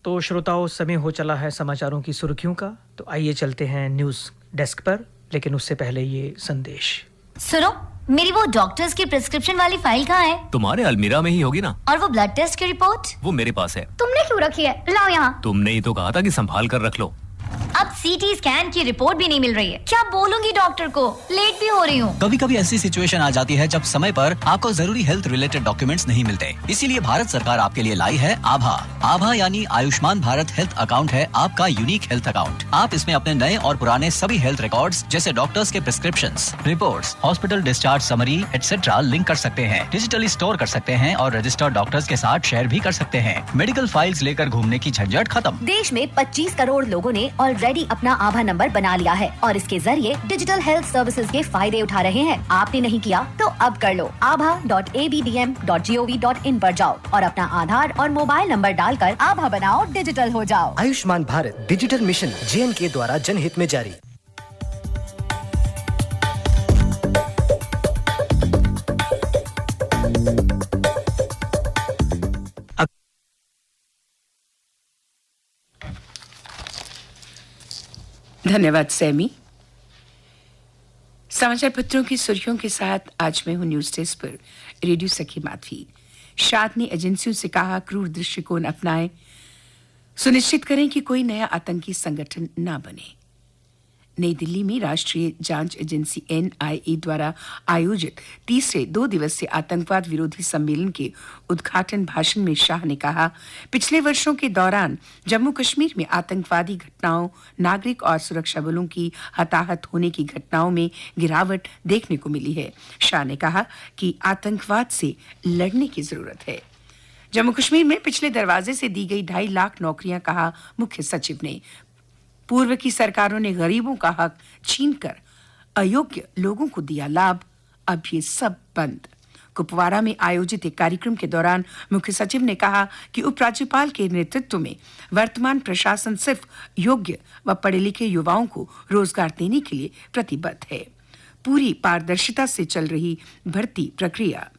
तो श्रोताओं, समय हो चला है समाचारों की सुर्खियों का। तो आइए चलते हैं न्यूज़ डेस्क पर, लेकिन उससे पहले ये संदेश। सुनो, मेरी वो डॉक्टर्स की प्रिस्क्रिप्शन वाली फाइल कहाँ है? तुम्हारे अलमीरा में ही होगी ना। और वो ब्लड टेस्ट की रिपोर्ट? वो मेरे पास है। तुमने क्यों रखी है? लाओ यहाँ। तुमने ही तो कहा था कि संभाल कर रख लो। अब सीटी स्कैन की रिपोर्ट भी नहीं मिल रही है। क्या बोलूंगी डॉक्टर को? लेट भी हो रही हूँ। कभी कभी ऐसी सिचुएशन आ जाती है जब समय पर आपको जरूरी हेल्थ रिलेटेड डॉक्यूमेंट्स नहीं मिलते। इसीलिए भारत सरकार आपके लिए लाई है आभा। आभा यानी आयुष्मान भारत हेल्थ अकाउंट है आपका यूनिक हेल्थ अकाउंट। आप इसमें अपने नए और पुराने सभी हेल्थ रिकॉर्ड्स जैसे डॉक्टर्स के prescriptions, reports, hospital discharge summary etcetera link कर सकते हैं, डिजिटली स्टोर कर सकते हैं और रजिस्टर्ड डॉक्टर्स के साथ शेयर भी कर सकते हैं। मेडिकल फाइल्स लेकर घूमने की झंझट खत्म। देश में 25 करोड़ लोगों ने ऑलरेडी अपना आभा नंबर बना लिया है और इसके जरिए डिजिटल हेल्थ सर्विसेज के फायदे उठा रहे हैं। आपने नहीं किया तो अब कर लो। abdm.gov.in पर जाओ और अपना आधार और मोबाइल नंबर डालकर आभा बनाओ, डिजिटल हो जाओ। Ayushman Bharat digital mission JNK द्वारा जनहित में जारी। धन्यवाद सैमी। समाचार पत्रों की सुर्खियों के साथ आज मैं हूं न्यूज डेस्क पर रेडियो सखी माधवी। शाद ने एजेंसियों से कहा, क्रूर दृष्टिकोण अपनाएं, सुनिश्चित करें कि कोई नया आतंकी संगठन ना बने। नई दिल्ली में राष्ट्रीय जांच एजेंसी NIA द्वारा आयोजित तीसरे 2 दिवसीय आतंकवाद विरोधी सम्मेलन के उद्घाटन भाषण में शाह ने कहा, पिछले वर्षों के दौरान जम्मू कश्मीर में आतंकवादी घटनाओं, नागरिक और सुरक्षा बलों की हताहत होने की घटनाओं में गिरावट देखने को मिली है। शाह ने कहा कि आतंकवाद से लड़ने की जरूरत है। जम्मू कश्मीर में पिछले दरवाजे से दी गई 2.5 लाख नौकरियां, कहा मुख्य सचिव ने। पूर्व की सरकारों ने गरीबों का हक छीनकर अयोग्य लोगों को दिया लाभ, अब ये सब बंद। कुपवाड़ा में आयोजित एक कार्यक्रम के दौरान मुख्य सचिव ने कहा कि उपराज्यपाल के नेतृत्व में वर्तमान प्रशासन सिर्फ योग्य व पढ़े लिखे युवाओं को रोजगार देने के लिए प्रतिबद्ध है। पूरी पारदर्शिता से चल रही भर्ती प्रक्रिया।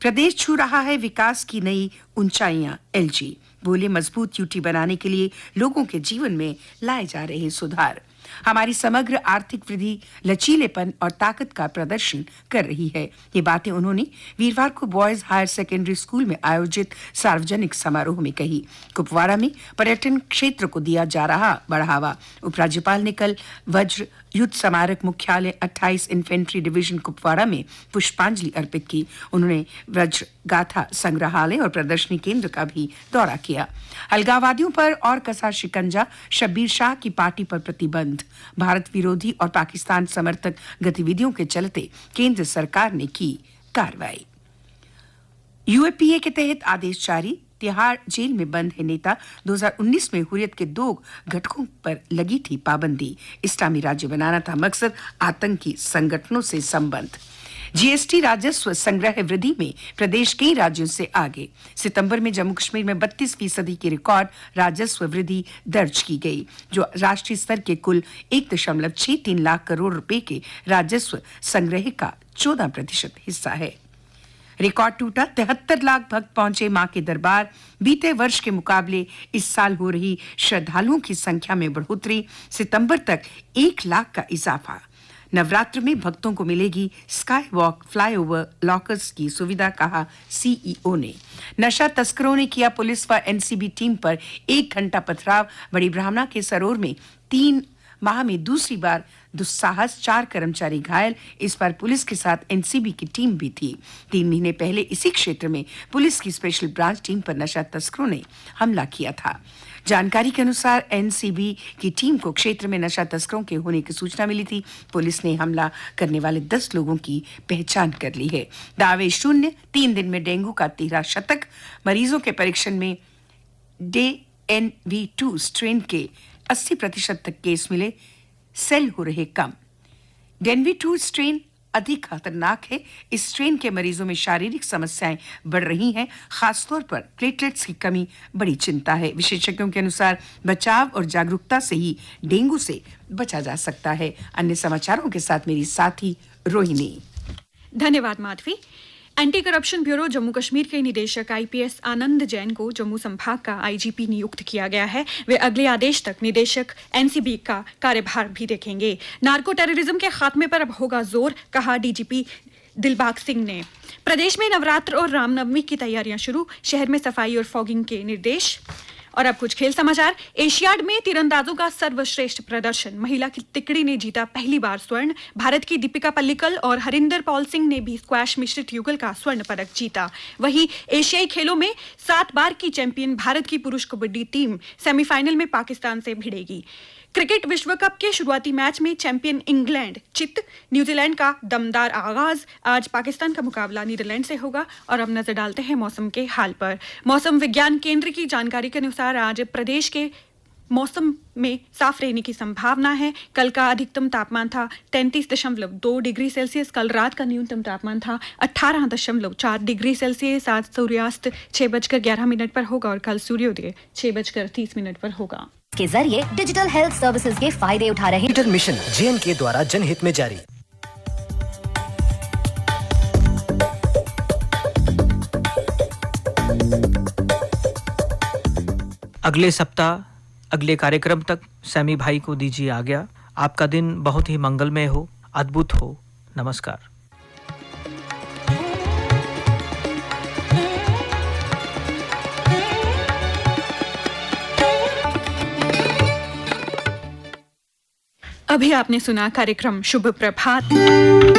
प्रदेश छू रहा है विकास की नई ऊंचाइयां, LG बोले। मजबूत यूटी बनाने के लिए लोगों के जीवन में लाए जा रहे सुधार। हमारी समग्र आर्थिक वृद्धि लचीलेपन और ताकत का प्रदर्शन कर रही है। ये बातें उन्होंने वीरवार को बॉयज हायर सेकेंडरी स्कूल में आयोजित सार्वजनिक समारोह में कही। कुपवाड़ा में पर्यटन क्षेत्र को दिया जा रहा बढ़ावा। उपराज्यपाल ने कल वज्र युद्ध स्मारक मुख्यालय 28 इन्फेंट्री डिवीजन कुपवाड़ा में पुष्पांजलि अर्पित की। उन्होंने वज्र गाथा संग्रहालय और प्रदर्शनी केंद्र का भी दौरा किया। अलगाववादियों पर और कसा शिकंजा, शब्बीर शाह की पार्टी पर प्रतिबंध। भारत विरोधी और पाकिस्तान समर्थक गतिविधियों के चलते केंद्र सरकार ने की कार्रवाई। UAPA के तहत आदेश जारी। तिहाड़ जेल में बंद है नेता। 2019 में हुर्रियत के 2 घटकों पर लगी थी पाबंदी। इस्लामी राज्य बनाना था मकसद, आतंकी संगठनों से संबंध। GST राजस्व संग्रह वृद्धि में प्रदेश कई राज्यों से आगे। सितंबर में जम्मू कश्मीर में 32% की रिकॉर्ड राजस्व वृद्धि दर्ज की गई, जो राष्ट्रीय स्तर के कुल 1.63 लाख करोड़ रुपए के राजस्व संग्रह का 14% हिस्सा है। रिकॉर्ड टूटा। 73 लाख भक्त पहुंचे मां के दरबार। बीते वर्ष के मुकाबले इस साल हो रही श्रद्धालुओं की संख्या में बढ़ोतरी। सितंबर तक 1 लाख का इजाफा। नवरात्र में भक्तों को मिलेगी स्काई वॉक, फ्लाईओवर, लॉकर्स की सुविधा, कहा CEO ने। नशा तस्करों ने किया पुलिस व NCB टीम पर 1 घंटा पथराव। बड़ी ब्राह्मणा के सरोर में 3 माह में दूसरी बार दुस्साहस, 4 कर्मचारी घायल। इस पर पुलिस के साथ NCB की टीम भी थी। 3 महीने पहले इसी क्षेत्र में पुलिस की स्पेशल ब्रांच टीम पर नशा तस्करों ने हमला किया था। जानकारी के अनुसार NCB की टीम को क्षेत्र में नशा तस्करों के होने की सूचना मिली थी। पुलिस ने हमला करने वाले 10 लोगों की पहचान कर ली है। दावे शून्य। 3 दिन में डेंगू का 13 शतक। मरीजों के परीक्षण में DNV2 स्ट्रेन के 80% तक केस मिले। सेल हो रहे कम। DNV2 स्ट्रेन अधिक खतरनाक है। इस स्ट्रेन के मरीजों में शारीरिक समस्याएं बढ़ रही हैं, खासतौर पर प्लेटलेट्स की कमी बड़ी चिंता है। विशेषज्ञों के अनुसार बचाव और जागरूकता से ही डेंगू से बचा जा सकता है। अन्य समाचारों के साथ मेरी साथी रोहिणी। धन्यवाद Madhavi. Anti corruption bureau Jammu Kashmir के निदेशक आईपीएस आनंद जैन को जम्मू संभाग का आईजीपी नियुक्त किया गया है। वे अगले आदेश तक निदेशक एनसीबी का कार्यभार भी देखेंगे। नार्को टेररिज्म के खात्मे पर अब होगा जोर, कहा डीजीपी दिलबाग सिंह ने। प्रदेश में नवरात्र और रामनवमी की तैयारियां शुरू, शहर में सफाई और फॉगिंग के निर्देश। और अब कुछ खेल समाचार। एशियाड में तीरंदाजों का सर्वश्रेष्ठ प्रदर्शन, महिला की तिकड़ी ने जीता पहली बार स्वर्ण। भारत की दीपिका पल्लिकल और हरिंदर पॉल सिंह ने भी स्क्वैश मिश्रित युगल का स्वर्ण पदक जीता। वहीं एशियाई खेलों में 7 बार की चैंपियन भारत की पुरुष कबड्डी टीम सेमीफाइनल में पाकिस्तान से भिड़ेगी। क्रिकेट विश्व कप के शुरुआती मैच में चैंपियन इंग्लैंड चित, न्यूजीलैंड का दमदार आगाज। आज पाकिस्तान का मुकाबला नीदरलैंड से होगा। और अब नजर डालते हैं मौसम के हाल पर। मौसम विज्ञान केंद्र की जानकारी के अनुसार आज प्रदेश के मौसम में साफ रहने की संभावना है। कल का अधिकतम तापमान था 33.2 डिग्री सेल्सियस। कल रात का न्यूनतम तापमान था 18.4 डिग्री सेल्सियस। आज सूर्यास्त 6:11 पर होगा और कल सूर्योदय 6:30 पर होगा। के जरिए डिजिटल हेल्थ सर्विसेज के फायदे उठा रहे हैं। डिजिटल मिशन JNK द्वारा जनहित में जारी। अगले सप्ताह अगले कार्यक्रम तक सैमी भाई को दीजिए आज्ञा। आपका दिन बहुत ही मंगलमय हो, अद्भुत हो। नमस्कार। अभी आपने सुना कार्यक्रम शुभ प्रभात।